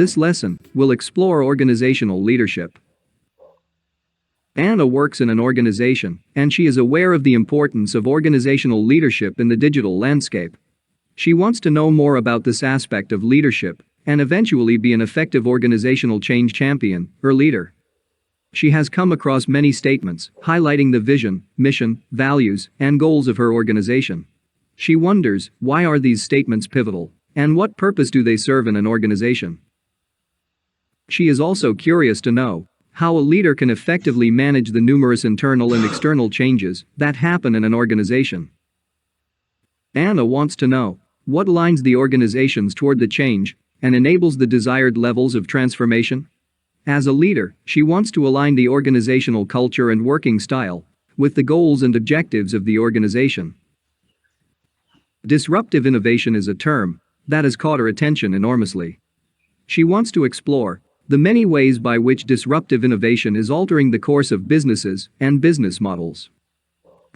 This lesson will explore organizational leadership. Anna works in an organization, and she is aware of the importance of organizational leadership in the digital landscape. She wants to know more about this aspect of leadership and eventually be an effective organizational change champion or leader. She has come across many statements highlighting the vision, mission, values, and goals of her organization. She wonders, why are these statements pivotal, and what purpose do they serve in an organization? She is also curious to know how a leader can effectively manage the numerous internal and external changes that happen in an organization. Anna wants to know what aligns the organizations toward the change and enables the desired levels of transformation. As a leader, she wants to align the organizational culture and working style with the goals and objectives of the organization. Disruptive innovation is a term that has caught her attention enormously. She wants to explore the many ways by which disruptive innovation is altering the course of businesses and business models.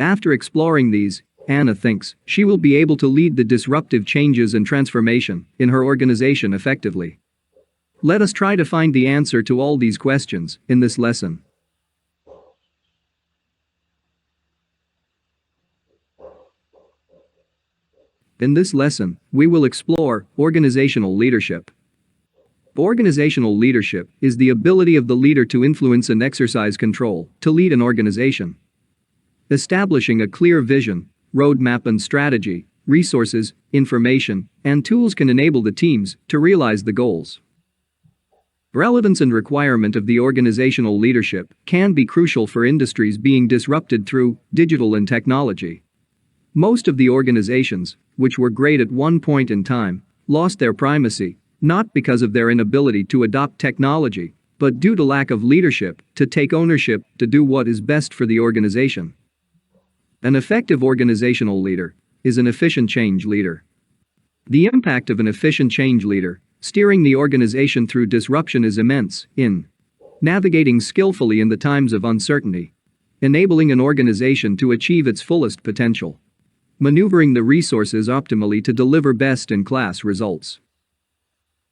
After exploring these, Anna thinks she will be able to lead the disruptive changes and transformation in her organization effectively. Let us try to find the answer to all these questions in this lesson. In this lesson, we will explore organizational leadership. Organizational leadership is the ability of the leader to influence and exercise control to lead an organization. Establishing a clear vision, roadmap and strategy, resources, information, and tools can enable the teams to realize the goals. Relevance and requirement of the organizational leadership can be crucial for industries being disrupted through digital and technology. Most of the organizations, which were great at one point in time, lost their primacy, not because of their inability to adopt technology, but due to lack of leadership to take ownership to do what is best for the organization. An effective organizational leader is an efficient change leader. The impact of an efficient change leader steering the organization through disruption is immense in navigating skillfully in the times of uncertainty, enabling an organization to achieve its fullest potential, maneuvering the resources optimally to deliver best-in-class results.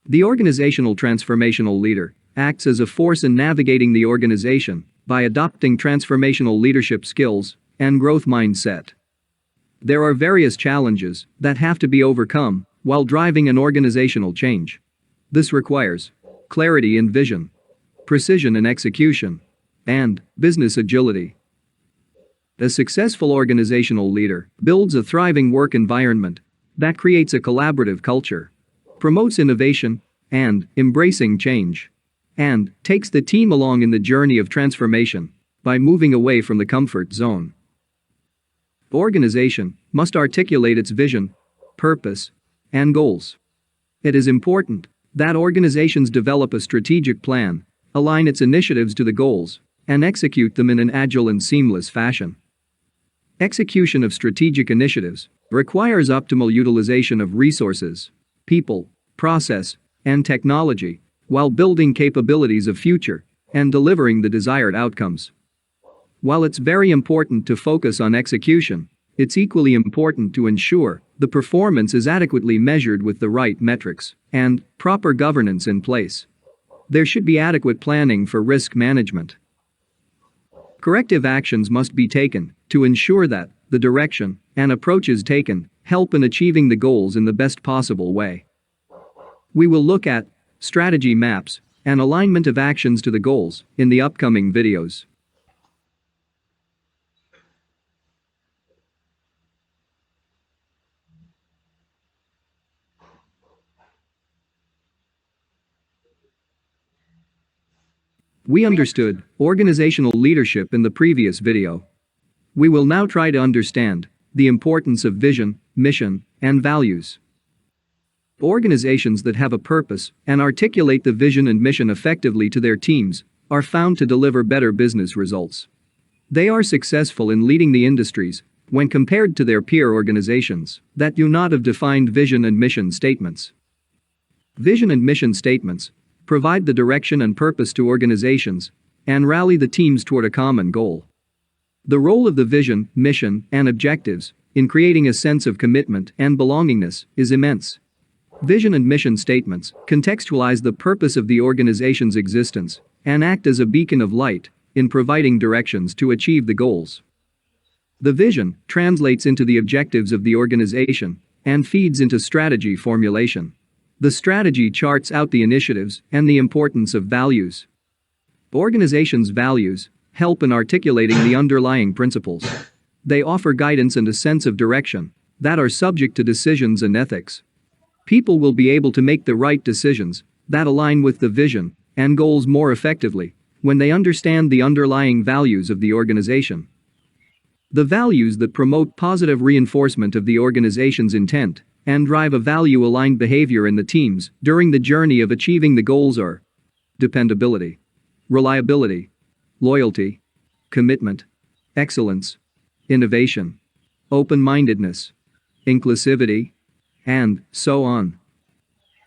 The organizational transformational leader acts as a force in navigating the organization by adopting transformational leadership skills and growth mindset. There are various challenges that have to be overcome while driving an organizational change. This requires clarity in vision, precision in execution, and business agility. A successful organizational leader builds a thriving work environment that creates a collaborative culture, promotes innovation and embracing change, and takes the team along in the journey of transformation by moving away from the comfort zone. The organization must articulate its vision, purpose, and goals. It is important that organizations develop a strategic plan, align its initiatives to the goals, and execute them in an agile and seamless fashion. Execution of strategic initiatives requires optimal utilization of resources, people, process, and technology, while building capabilities of future and delivering the desired outcomes. While it's very important to focus on execution, it's equally important to ensure the performance is adequately measured with the right metrics and proper governance in place. There should be adequate planning for risk management. Corrective actions must be taken to ensure that the direction and approaches taken help in achieving the goals in the best possible way. We will look at strategy maps and alignment of actions to the goals in the upcoming videos. We understood organizational leadership in the previous video. We will now try to understand the importance of vision, mission, and values. Organizations that have a purpose and articulate the vision and mission effectively to their teams are found to deliver better business results. They are successful in leading the industries when compared to their peer organizations that do not have defined vision and mission statements. Vision and mission statements provide the direction and purpose to organizations and rally the teams toward a common goal. The role of the vision, mission, and objectives in creating a sense of commitment and belongingness is immense. Vision and mission statements contextualize the purpose of the organization's existence and act as a beacon of light in providing directions to achieve the goals. The vision translates into the objectives of the organization and feeds into strategy formulation. The strategy charts out the initiatives and the importance of values. Organizations' values help in articulating the underlying principles. They offer guidance and a sense of direction that are subject to decisions and ethics. People will be able to make the right decisions that align with the vision and goals more effectively when they understand the underlying values of the organization. The values that promote positive reinforcement of the organization's intent and drive a value-aligned behavior in the teams during the journey of achieving the goals are dependability, reliability, loyalty, commitment, excellence, innovation, open-mindedness, inclusivity, and so on.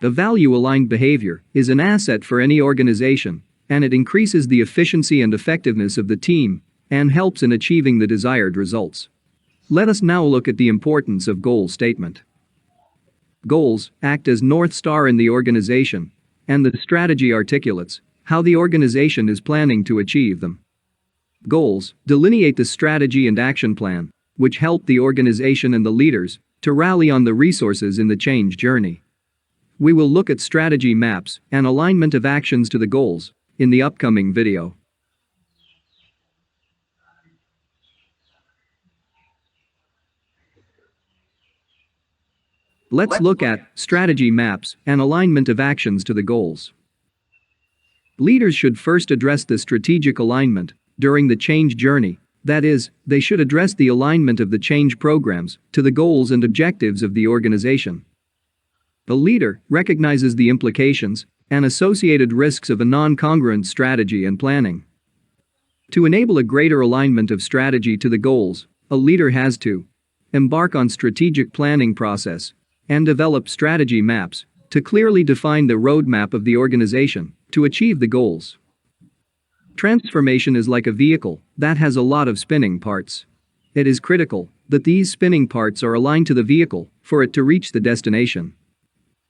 The value-aligned behavior is an asset for any organization, and it increases the efficiency and effectiveness of the team and helps in achieving the desired results. Let us now look at the importance of goal statement. Goals act as North Star in the organization, and the strategy articulates how the organization is planning to achieve them. Goals delineate the strategy and action plan, which help the organization and the leaders to rally on the resources in the change journey. We will look at strategy maps and alignment of actions to the goals in the upcoming video. Let's look at strategy maps and alignment of actions to the goals. Leaders should first address the strategic alignment during the change journey. That is, they should address the alignment of the change programs to the goals and objectives of the organization. The leader recognizes the implications and associated risks of a non-congruent strategy and planning. To enable a greater alignment of strategy to the goals, a leader has to embark on strategic planning process and develop strategy maps to clearly define the roadmap of the organization to achieve the goals. Transformation is like a vehicle that has a lot of spinning parts. It is critical that these spinning parts are aligned to the vehicle for it to reach the destination.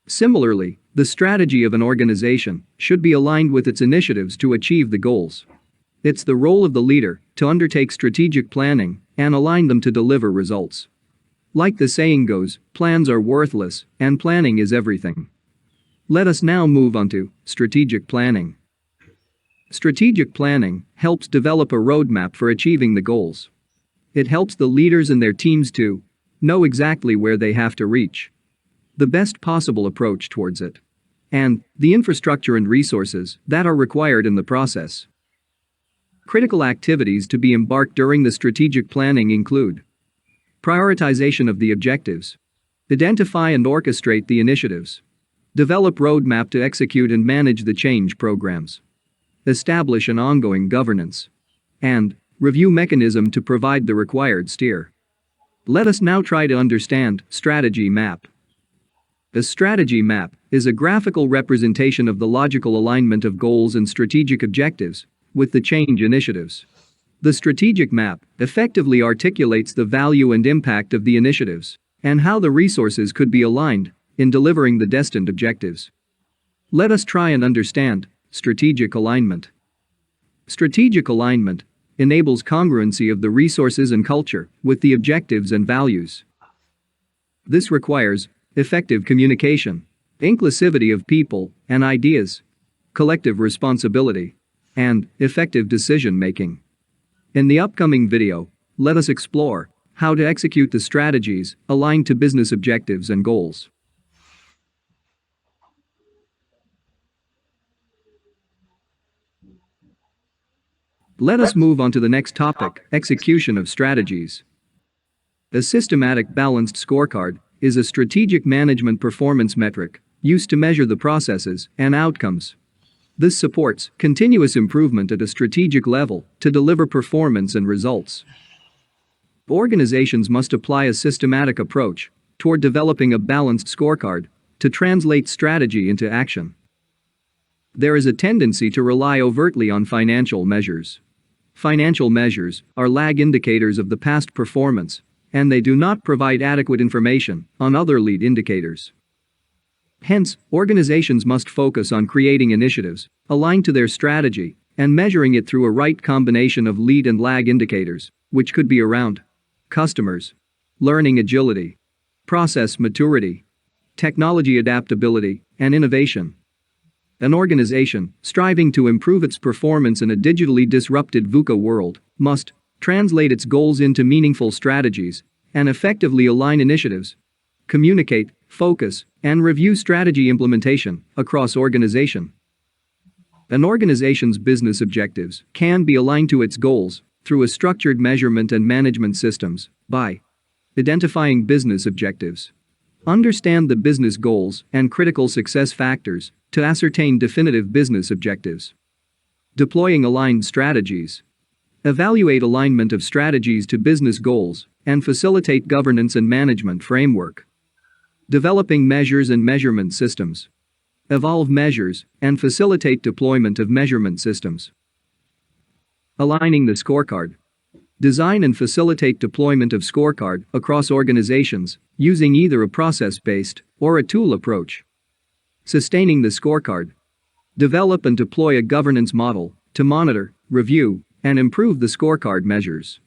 Similarly, the strategy of an organization should be aligned with its initiatives to achieve the goals. It's the role of the leader to undertake strategic planning and align them to deliver results. Like the saying goes, plans are worthless and planning is everything. Let us now move on to strategic planning. Strategic planning helps develop a roadmap for achieving the goals. It helps the leaders and their teams to know exactly where they have to reach, the best possible approach towards it, and the infrastructure and resources that are required in the process. Critical activities to be embarked during the strategic planning include prioritization of the objectives, identify and orchestrate the initiatives, develop roadmap to execute and manage the change programs, establish an ongoing governance, and review mechanism to provide the required steer. Let us now try to understand strategy map. The strategy map is a graphical representation of the logical alignment of goals and strategic objectives with the change initiatives. The strategic map effectively articulates the value and impact of the initiatives and how the resources could be aligned in delivering the destined objectives. Let us try and understand strategic alignment. Strategic alignment enables congruency of the resources and culture with the objectives and values. This requires effective communication, inclusivity of people and ideas, collective responsibility, and effective decision-making. In the upcoming video, let us explore how to execute the strategies aligned to business objectives and goals. Let us move on to the next topic, execution of strategies. A systematic balanced scorecard is a strategic management performance metric used to measure the processes and outcomes. This supports continuous improvement at a strategic level to deliver performance and results. Organizations must apply a systematic approach toward developing a balanced scorecard to translate strategy into action. There is a tendency to rely overtly on financial measures. Financial measures are lag indicators of the past performance, and they do not provide adequate information on other lead indicators. Hence, organizations must focus on creating initiatives aligned to their strategy and measuring it through a right combination of lead and lag indicators, which could be around customers, learning agility, process maturity, technology adaptability, and innovation. An organization striving to improve its performance in a digitally disrupted VUCA world must translate its goals into meaningful strategies and effectively align initiatives, communicate, focus, and review strategy implementation across organization. An organization's business objectives can be aligned to its goals through a structured measurement and management systems by identifying business objectives. Understand the business goals and critical success factors to ascertain definitive business objectives. Deploying aligned strategies. Evaluate alignment of strategies to business goals and facilitate governance and management framework. Developing measures and measurement systems. Evolve measures and facilitate deployment of measurement systems. Aligning the scorecard. Design and facilitate deployment of scorecard across organizations using either a process-based or a tool approach. Sustaining the scorecard. Develop and deploy a governance model to monitor, review, and improve the scorecard measures.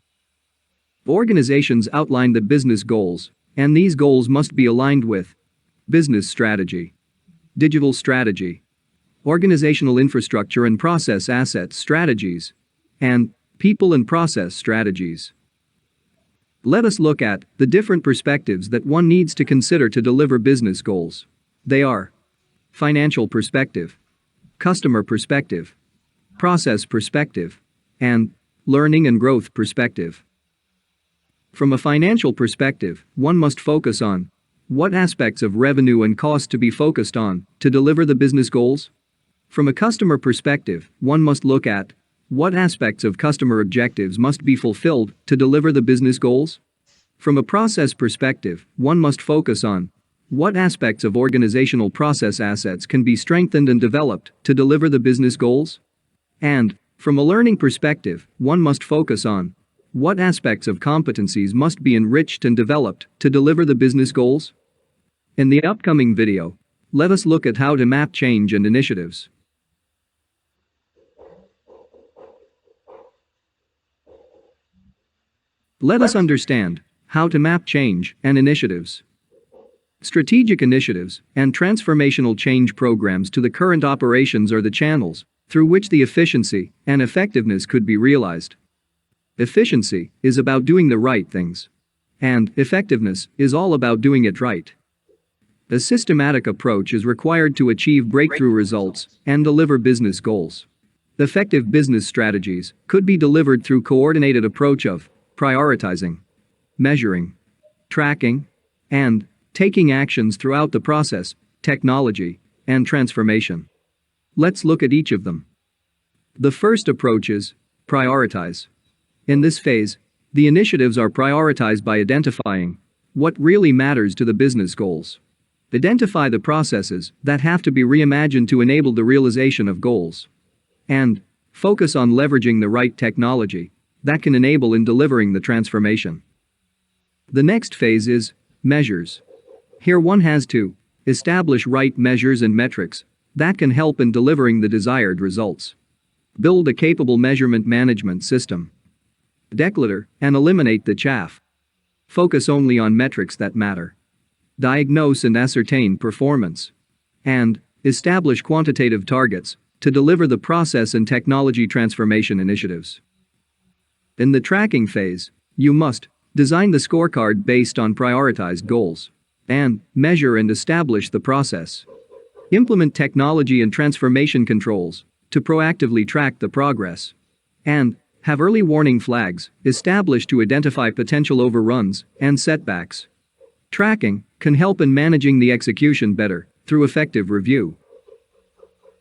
Organizations outline the business goals, and these goals must be aligned with business strategy, digital strategy, organizational infrastructure and process assets strategies, and people and process strategies. Let us look at the different perspectives that one needs to consider to deliver business goals. They are financial perspective, customer perspective, process perspective, and learning and growth perspective. From a financial perspective, one must focus on what aspects of revenue and cost to be focused on to deliver the business goals. From a customer perspective, one must look at what aspects of customer objectives must be fulfilled to deliver the business goals. From a process perspective, one must focus on what aspects of organizational process assets can be strengthened and developed to deliver the business goals. And from a learning perspective, one must focus on what aspects of competencies must be enriched and developed to deliver the business goals. In the upcoming video, let us look at how to map change and initiatives. Let us understand how to map change and initiatives. Strategic initiatives and transformational change programs to the current operations are the channels through which the efficiency and effectiveness could be realized. Efficiency is about doing the right things, and effectiveness is all about doing it right. A systematic approach is required to achieve breakthrough results and deliver business goals. Effective business strategies could be delivered through coordinated approach of prioritizing, measuring, tracking, and taking actions throughout the process, technology, and transformation. Let's look at each of them. The first approach is prioritize. In this phase, the initiatives are prioritized by identifying what really matters to the business goals. Identify the processes that have to be reimagined to enable the realization of goals. And focus on leveraging the right technology that can enable in delivering the transformation. The next phase is measures. Here one has to establish right measures and metrics that can help in delivering the desired results. Build a capable measurement management system. Declutter and eliminate the chaff. Focus only on metrics that matter. Diagnose and ascertain performance. And establish quantitative targets to deliver the process and technology transformation initiatives. In the tracking phase, you must design the scorecard based on prioritized goals and measure and establish the process. Implement technology and transformation controls to proactively track the progress. And have early warning flags established to identify potential overruns and setbacks. Tracking can help in managing the execution better through effective review.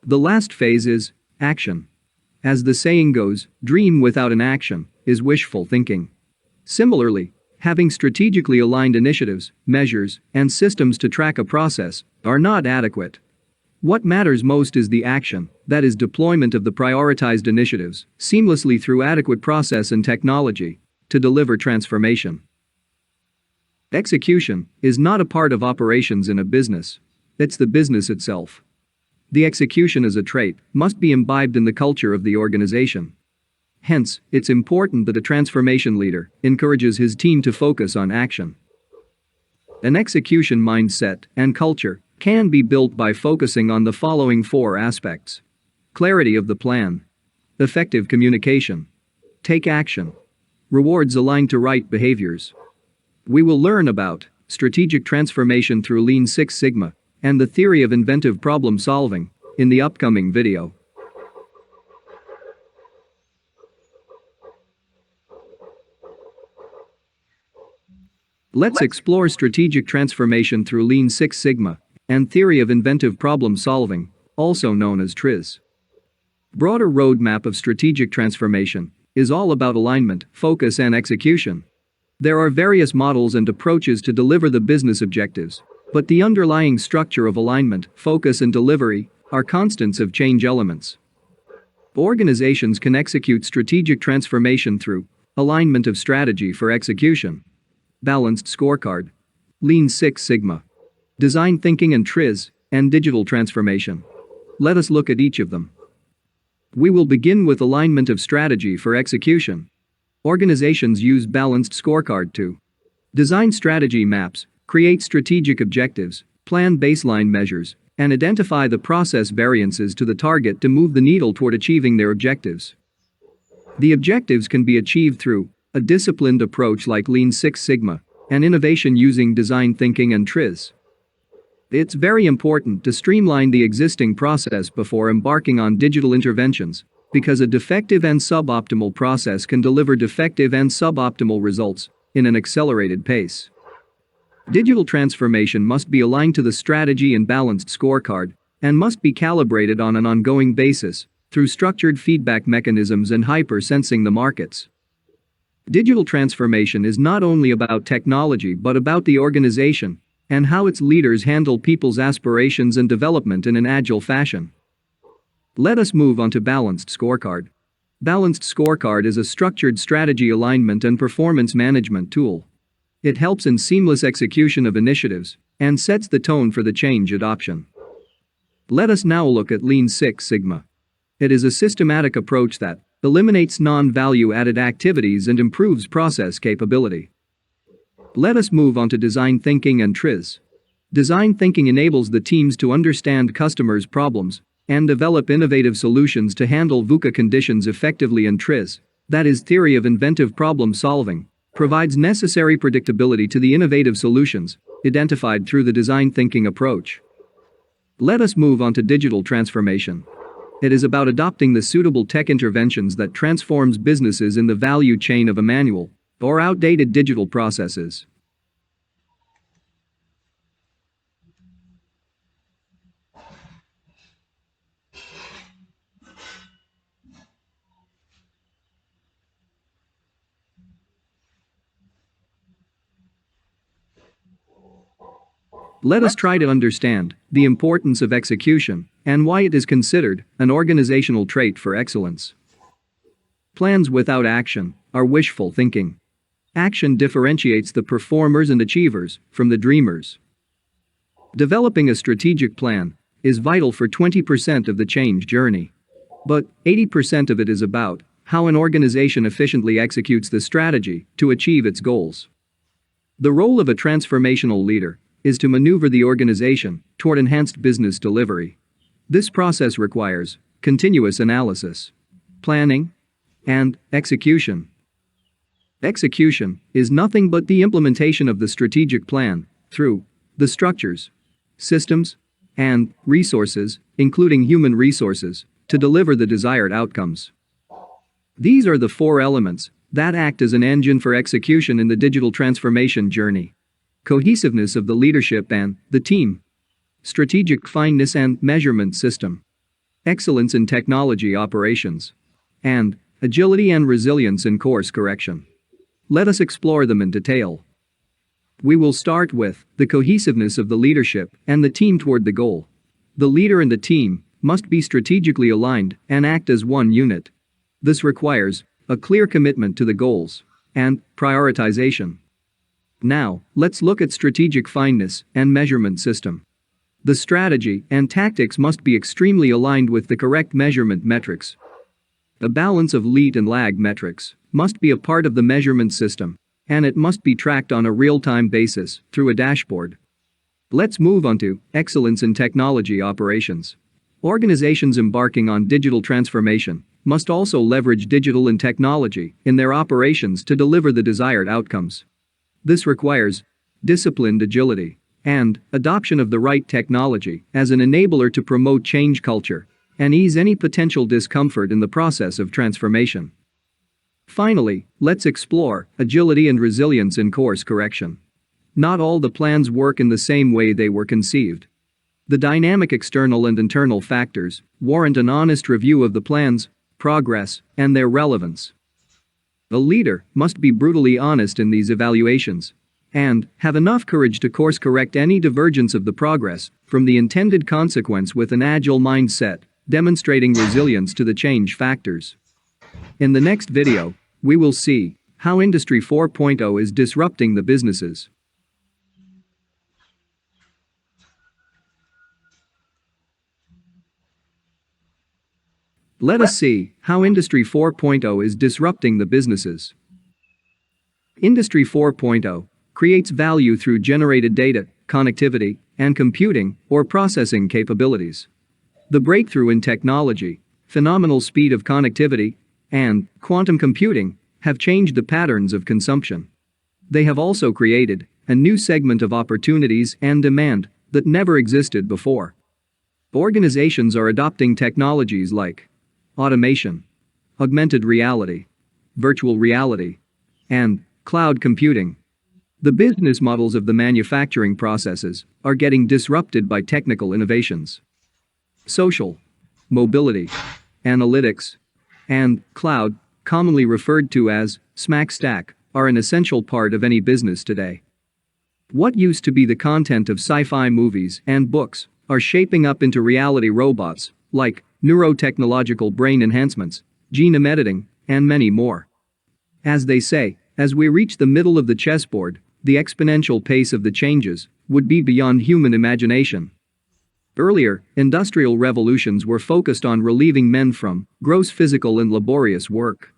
The last phase is action. As the saying goes, dream without an action is wishful thinking. Similarly, having strategically aligned initiatives, measures, and systems to track a process are not adequate. What matters most is the action, that is, deployment of the prioritized initiatives seamlessly through adequate process and technology to deliver transformation. Execution is not a part of operations in a business. It's the business itself. The execution as a trait must be imbibed in the culture of the organization. Hence, it's important that a transformation leader encourages his team to focus on action. An execution mindset and culture can be built by focusing on the following 4 aspects: clarity of the plan, effective communication, take action, rewards aligned to right behaviors. We will learn about strategic transformation through Lean Six Sigma and the theory of inventive problem solving in the upcoming video. Let's explore strategic transformation through Lean Six Sigma and theory of inventive problem solving, also known as TRIZ. Broader roadmap of strategic transformation is all about alignment, focus and execution. There are various models and approaches to deliver the business objectives, but the underlying structure of alignment, focus and delivery are constants of change elements. Organizations can execute strategic transformation through alignment of strategy for execution, balanced scorecard, Lean Six Sigma, design thinking and TRIZ, and digital transformation. Let us look at each of them. We will begin with alignment of strategy for execution. Organizations use balanced scorecard to design strategy maps, create strategic objectives, plan baseline measures, and identify the process variances to the target to move the needle toward achieving their objectives. The objectives can be achieved through a disciplined approach like Lean Six Sigma, and innovation using design thinking and TRIZ. It's very important to streamline the existing process before embarking on digital interventions, because a defective and suboptimal process can deliver defective and suboptimal results in an accelerated pace. Digital transformation must be aligned to the strategy and balanced scorecard, and must be calibrated on an ongoing basis through structured feedback mechanisms and hyper-sensing the markets. Digital transformation is not only about technology but about the organization and how its leaders handle people's aspirations and development in an agile fashion. Let us move on to balanced scorecard. Balanced scorecard is a structured strategy alignment and performance management tool. It helps in seamless execution of initiatives and sets the tone for the change adoption. Let us now look at Lean Six Sigma. It is a systematic approach that eliminates non-value-added activities and improves process capability. Let us move on to design thinking and TRIZ. Design thinking enables the teams to understand customers' problems and develop innovative solutions to handle VUCA conditions effectively, and TRIZ, that is theory of inventive problem solving, provides necessary predictability to the innovative solutions identified through the design thinking approach. Let us move on to digital transformation. It is about adopting the suitable tech interventions that transforms businesses in the value chain of a manual or outdated digital processes. Let us try to understand the importance of execution and why it is considered an organizational trait for excellence. Plans without action are wishful thinking. Action differentiates the performers and achievers from the dreamers. Developing a strategic plan is vital for 20% of the change journey. But 80% of it is about how an organization efficiently executes the strategy to achieve its goals. The role of a transformational leader is to maneuver the organization toward enhanced business delivery. This process requires continuous analysis, planning, and execution. Execution is nothing but the implementation of the strategic plan through the structures, systems, and resources, including human resources, to deliver the desired outcomes. These are the 4 elements that act as an engine for execution in the digital transformation journey: cohesiveness of the leadership and the team, strategic fineness and measurement system, excellence in technology operations, and agility and resilience in course correction. Let us explore them in detail. We will start with the cohesiveness of the leadership and the team toward the goal. The leader and the team must be strategically aligned and act as one unit. This requires a clear commitment to the goals and prioritization. Now, let's look at strategic fineness and measurement system. The strategy and tactics must be extremely aligned with the correct measurement metrics. A balance of lead and lag metrics must be a part of the measurement system, and it must be tracked on a real-time basis through a dashboard. Let's move on to excellence in technology operations. Organizations embarking on digital transformation must also leverage digital and technology in their operations to deliver the desired outcomes. This requires disciplined agility and adoption of the right technology as an enabler to promote change culture and ease any potential discomfort in the process of transformation. Finally, let's explore agility and resilience in course correction. Not all the plans work in the same way they were conceived. The dynamic external and internal factors warrant an honest review of the plans, progress, and their relevance. A leader must be brutally honest in these evaluations and have enough courage to course correct any divergence of the progress from the intended consequence with an agile mindset, demonstrating resilience to the change factors. In the next video, we will see how Industry 4.0 is disrupting the businesses. Let us see how Industry 4.0 is disrupting the businesses. Industry 4.0 creates value through generated data, connectivity, and computing or processing capabilities. The breakthrough in technology, phenomenal speed of connectivity, and quantum computing have changed the patterns of consumption. They have also created a new segment of opportunities and demand that never existed before. Organizations are adopting technologies like automation, augmented reality, virtual reality, and cloud computing. The business models of the manufacturing processes are getting disrupted by technical innovations. Social, mobility, analytics, and cloud, commonly referred to as smack stack, are an essential part of any business today. What used to be the content of sci-fi movies and books are shaping up into reality robots like neurotechnological brain enhancements, genome editing, and many more. As they say, as we reach the middle of the chessboard, the exponential pace of the changes would be beyond human imagination. Earlier, industrial revolutions were focused on relieving men from gross physical and laborious work.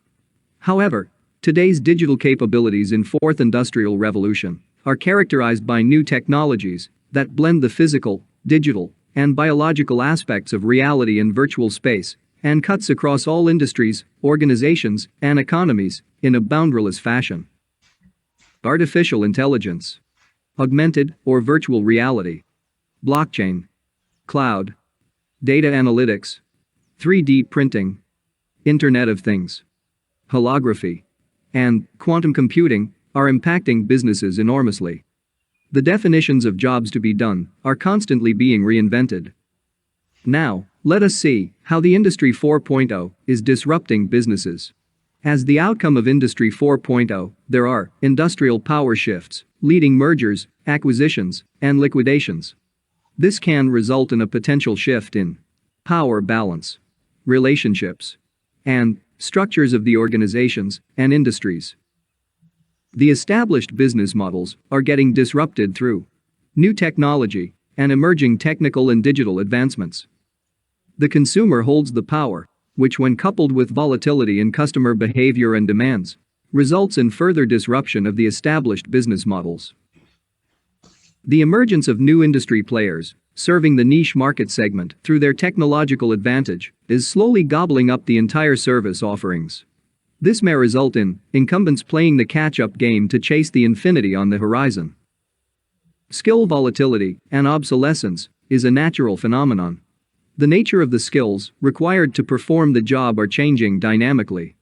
However, today's digital capabilities in Fourth Industrial Revolution are characterized by new technologies that blend the physical, digital, and biological aspects of reality and virtual space, and cuts across all industries, organizations, and economies in a boundaryless fashion. Artificial intelligence, augmented or virtual reality, blockchain, cloud, data analytics, 3D printing, Internet of Things, holography, and quantum computing are impacting businesses enormously. The definitions of jobs to be done are constantly being reinvented. Now, let us see how the Industry 4.0 is disrupting businesses. As the outcome of Industry 4.0, there are industrial power shifts, leading mergers, acquisitions, and liquidations. This can result in a potential shift in power balance, relationships, and structures of the organizations and industries. The established business models are getting disrupted through new technology and emerging technical and digital advancements. The consumer holds the power, which when coupled with volatility in customer behavior and demands, results in further disruption of the established business models. The emergence of new industry players, serving the niche market segment through their technological advantage, is slowly gobbling up the entire service offerings. This may result in incumbents playing the catch-up game to chase the infinity on the horizon. Skill volatility and obsolescence is a natural phenomenon. The nature of the skills required to perform the job are changing dynamically.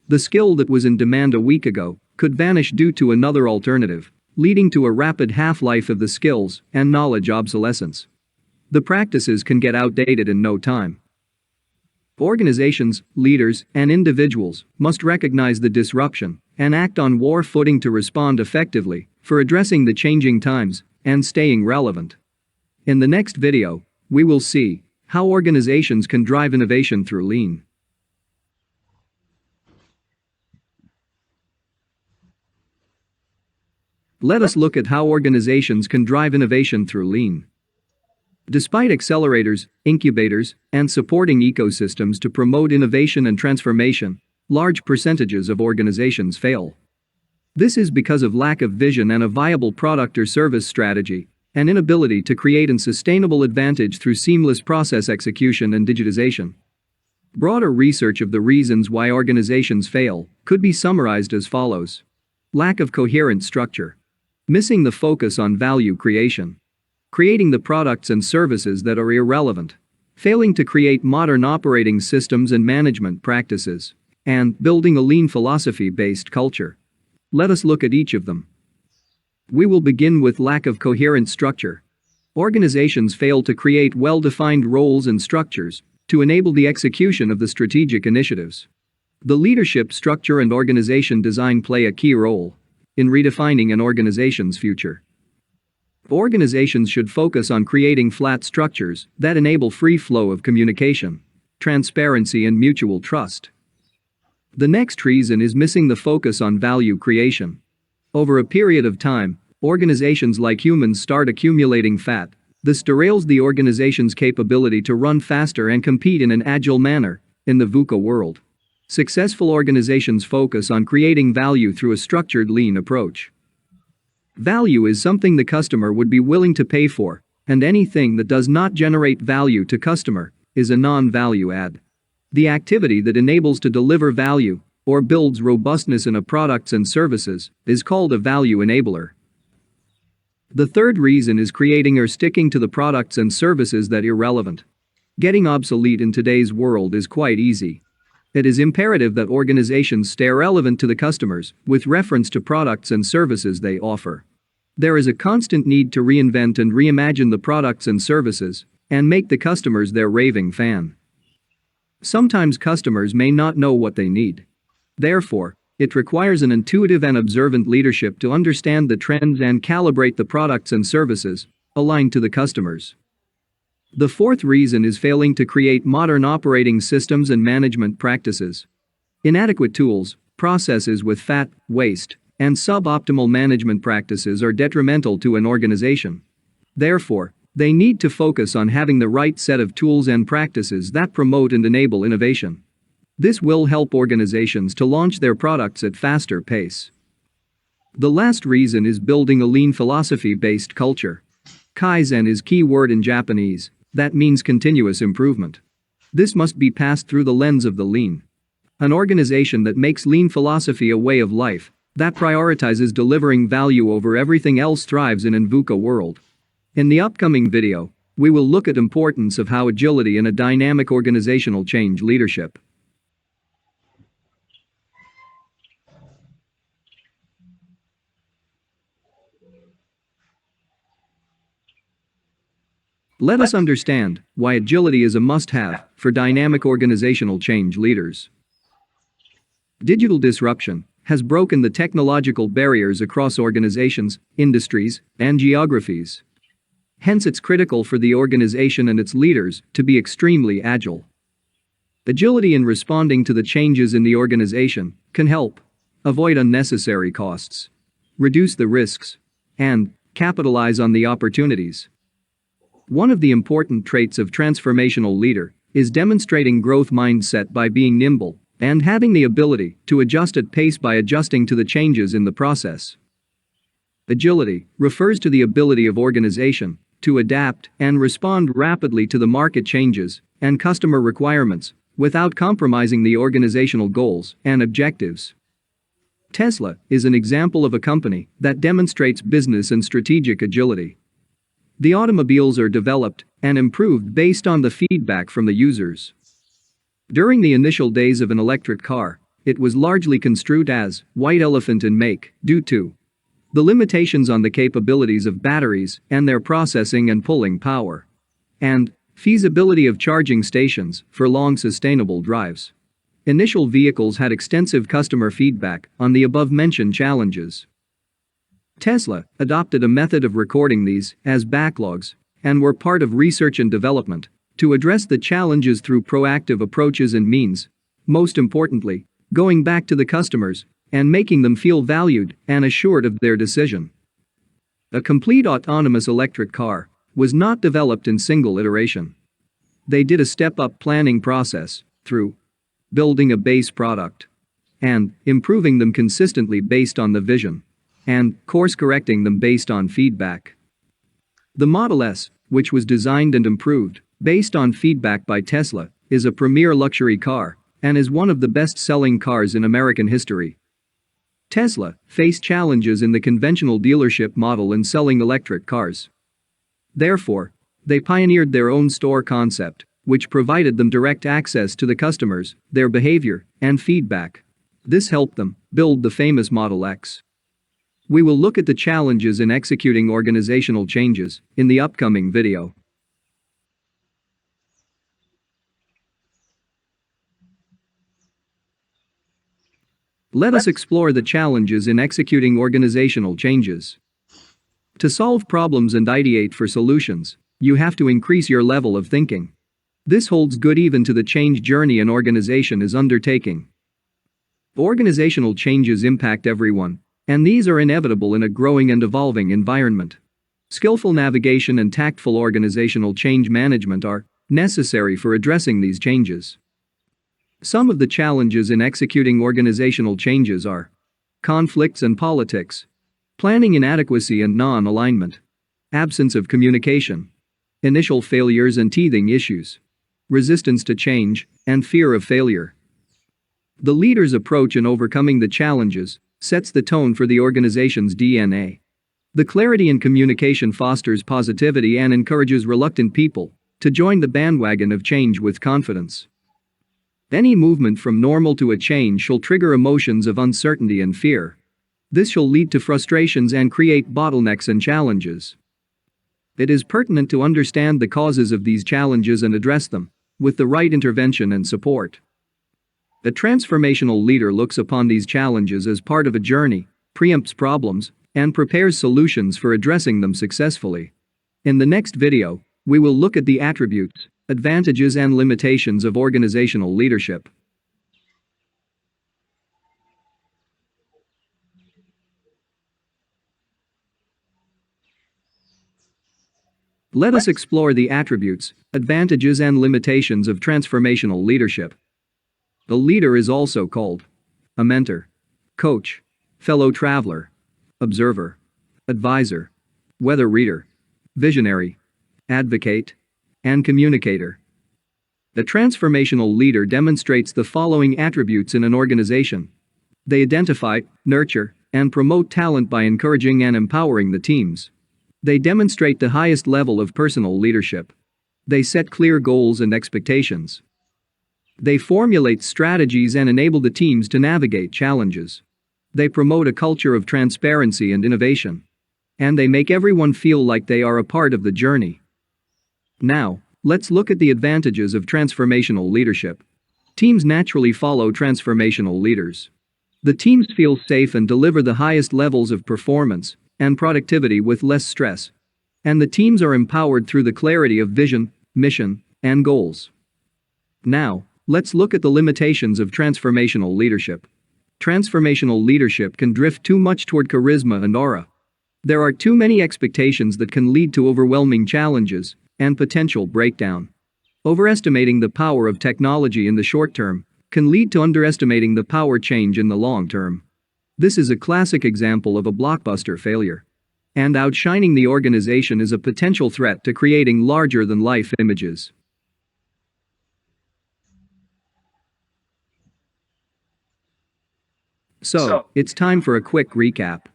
The skill that was in demand a week ago could vanish due to another alternative, leading to a rapid half-life of the skills and knowledge obsolescence. The practices can get outdated in no time. Organizations, leaders, and individuals must recognize the disruption and act on war footing to respond effectively for addressing the changing times and staying relevant. In the next video, we will see how organizations can drive innovation through lean. Let us look at how organizations can drive innovation through lean. Despite accelerators, incubators, and supporting ecosystems to promote innovation and transformation, large percentages of organizations fail. This is because of lack of vision and a viable product or service strategy, and inability to create a sustainable advantage through seamless process execution and digitization. Broader research of the reasons why organizations fail could be summarized as follows. Lack of coherent structure. Missing the focus on value creation. Creating the products and services that are irrelevant. Failing to create modern operating systems and management practices. And building a lean philosophy-based culture. Let us look at each of them. We will begin with lack of coherent structure. Organizations fail to create well-defined roles and structures to enable the execution of the strategic initiatives. The leadership structure and organization design play a key role in redefining an organization's future. Organizations should focus on creating flat structures that enable free flow of communication, transparency, and mutual trust. The next reason is missing the focus on value creation. Over a period of time, organizations like humans start accumulating fat. This derails the organization's capability to run faster and compete in an agile manner in the VUCA world. Successful organizations focus on creating value through a structured lean approach. Value is something the customer would be willing to pay for, and anything that does not generate value to customer is a non-value add. The activity that enables to deliver value or builds robustness in a products and services is called a value enabler. The third reason is creating or sticking to the products and services that are irrelevant. Getting obsolete in today's world is quite easy. It is imperative that organizations stay relevant to the customers with reference to products and services they offer. There is a constant need to reinvent and reimagine the products and services and make the customers their raving fan. Sometimes customers may not know what they need. Therefore, it requires an intuitive and observant leadership to understand the trends and calibrate the products and services aligned to the customers. The fourth reason is failing to create modern operating systems and management practices. Inadequate tools, processes with fat, waste, and suboptimal management practices are detrimental to an organization. Therefore, they need to focus on having the right set of tools and practices that promote and enable innovation. This will help organizations to launch their products at faster pace. The last reason is building a lean philosophy-based culture. Kaizen is key word in Japanese. That means continuous improvement. This must be passed through the lens of the lean. An organization that makes lean philosophy a way of life, that prioritizes delivering value over everything else thrives in an VUCA world. In the upcoming video, we will look at importance of how agility in a dynamic organizational change leadership. Let us understand why agility is a must-have for dynamic organizational change leaders. Digital disruption has broken the technological barriers across organizations, industries, and geographies. Hence, it's critical for the organization and its leaders to be extremely agile. Agility in responding to the changes in the organization can help avoid unnecessary costs, reduce the risks, and capitalize on the opportunities. One of the important traits of transformational leader is demonstrating growth mindset by being nimble and having the ability to adjust at pace by adjusting to the changes in the process. Agility refers to the ability of organization to adapt and respond rapidly to the market changes and customer requirements without compromising the organizational goals and objectives. Tesla is an example of a company that demonstrates business and strategic agility. The automobiles are developed and improved based on the feedback from the users. During the initial days of an electric car, it was largely construed as white elephant in make due to the limitations on the capabilities of batteries and their processing and pulling power, and feasibility of charging stations for long sustainable drives. Initial vehicles had extensive customer feedback on the above-mentioned challenges. Tesla adopted a method of recording these as backlogs and were part of research and development to address the challenges through proactive approaches and means, most importantly, going back to the customers and making them feel valued and assured of their decision. A complete autonomous electric car was not developed in single iteration. They did a step-up planning process through building a base product and improving them consistently based on the vision and course-correcting them based on feedback. The Model S, which was designed and improved based on feedback by Tesla, is a premier luxury car and is one of the best-selling cars in American history. Tesla faced challenges in the conventional dealership model in selling electric cars. Therefore, they pioneered their own store concept, which provided them direct access to the customers, their behavior, and feedback. This helped them build the famous Model X. We will look at the challenges in executing organizational changes in the upcoming video. Let us explore the challenges in executing organizational changes. To solve problems and ideate for solutions, you have to increase your level of thinking. This holds good even to the change journey an organization is undertaking. Organizational changes impact everyone, and these are inevitable in a growing and evolving environment. Skillful navigation and tactful organizational change management are necessary for addressing these changes. Some of the challenges in executing organizational changes are conflicts and politics, planning inadequacy and non-alignment, absence of communication, initial failures and teething issues, resistance to change, and fear of failure. The leader's approach in overcoming the challenges sets the tone for the organization's DNA. The clarity in communication fosters positivity and encourages reluctant people to join the bandwagon of change with confidence. Any movement from normal to a change shall trigger emotions of uncertainty and fear. This shall lead to frustrations and create bottlenecks and challenges. It is pertinent to understand the causes of these challenges and address them with the right intervention and support. A transformational leader looks upon these challenges as part of a journey, preempts problems, and prepares solutions for addressing them successfully. In the next video, we will look at the attributes, advantages and limitations of organizational leadership. Let us explore the attributes, advantages and limitations of transformational leadership. The leader is also called a mentor, coach, fellow traveler, observer, advisor, weather reader, visionary, advocate, and communicator. The transformational leader demonstrates the following attributes in an organization. They identify, nurture, and promote talent by encouraging and empowering the teams. They demonstrate the highest level of personal leadership. They set clear goals and expectations. They formulate strategies and enable the teams to navigate challenges. They promote a culture of transparency and innovation. And they make everyone feel like they are a part of the journey. Now, let's look at the advantages of transformational leadership. Teams naturally follow transformational leaders. The teams feel safe and deliver the highest levels of performance and productivity with less stress. And the teams are empowered through the clarity of vision, mission, and goals. Now, let's look at the limitations of transformational leadership. Transformational leadership can drift too much toward charisma and aura. There are too many expectations that can lead to overwhelming challenges and potential breakdown. Overestimating the power of technology in the short term can lead to underestimating the power change in the long term. This is a classic example of a blockbuster failure. And outshining the organization is a potential threat to creating larger-than-life images. So, it's time for a quick recap.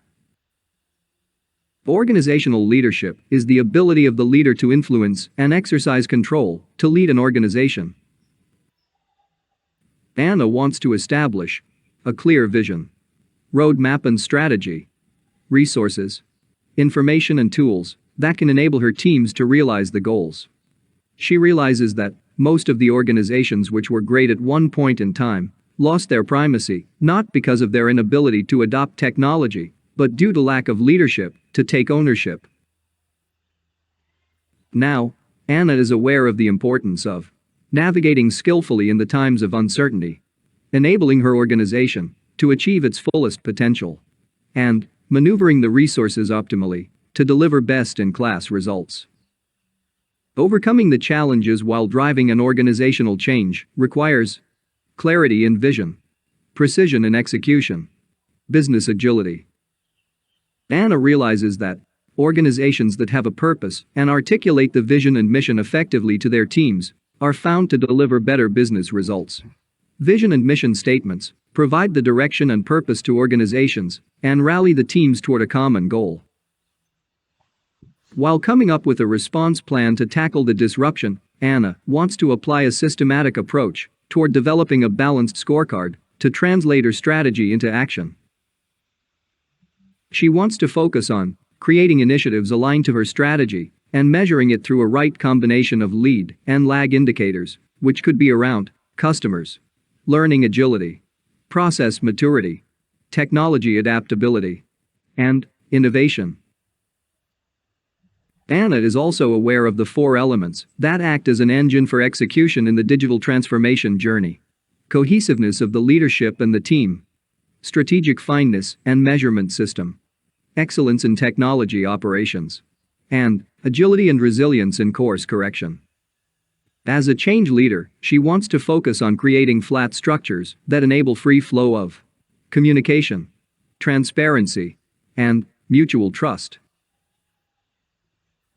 Organizational leadership is the ability of the leader to influence and exercise control to lead an organization. Anna wants to establish a clear vision, roadmap and strategy, resources, information and tools that can enable her teams to realize the goals. She realizes that most of the organizations which were great at one point in time lost their primacy, not because of their inability to adopt technology, but due to lack of leadership to take ownership. Now, Anna is aware of the importance of navigating skillfully in the times of uncertainty, enabling her organization to achieve its fullest potential, and maneuvering the resources optimally to deliver best-in-class results. Overcoming the challenges while driving an organizational change requires clarity in vision, precision in execution, business agility. Anna realizes that organizations that have a purpose and articulate the vision and mission effectively to their teams are found to deliver better business results. Vision and mission statements provide the direction and purpose to organizations and rally the teams toward a common goal. While coming up with a response plan to tackle the disruption, Anna wants to apply a systematic approach toward developing a balanced scorecard to translate her strategy into action. She wants to focus on creating initiatives aligned to her strategy and measuring it through a right combination of lead and lag indicators, which could be around customers, learning agility, process maturity, technology adaptability, and innovation. Anna is also aware of the 4 elements that act as an engine for execution in the digital transformation journey: cohesiveness of the leadership and the team, strategic fineness and measurement system, excellence in technology operations, and agility and resilience in course correction. As a change leader, she wants to focus on creating flat structures that enable free flow of communication, transparency, and mutual trust.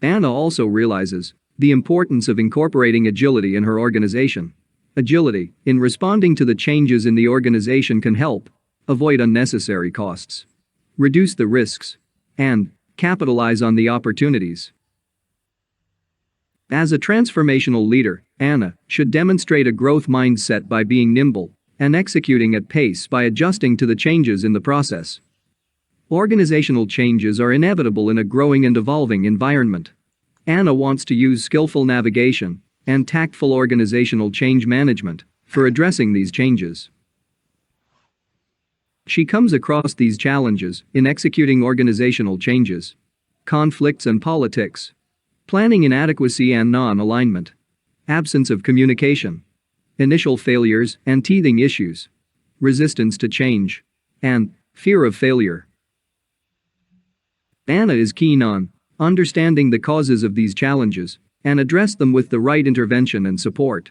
Anna also realizes the importance of incorporating agility in her organization. Agility in responding to the changes in the organization can help avoid unnecessary costs, reduce the risks, and capitalize on the opportunities. As a transformational leader, Anna should demonstrate a growth mindset by being nimble and executing at pace by adjusting to the changes in the process. Organizational changes are inevitable in a growing and evolving environment. Anna wants to use skillful navigation and tactful organizational change management for addressing these changes. She comes across these challenges in executing organizational changes: conflicts and politics, planning inadequacy and non-alignment, absence of communication, initial failures and teething issues, resistance to change, and fear of failure. Anna is keen on understanding the causes of these challenges and address them with the right intervention and support.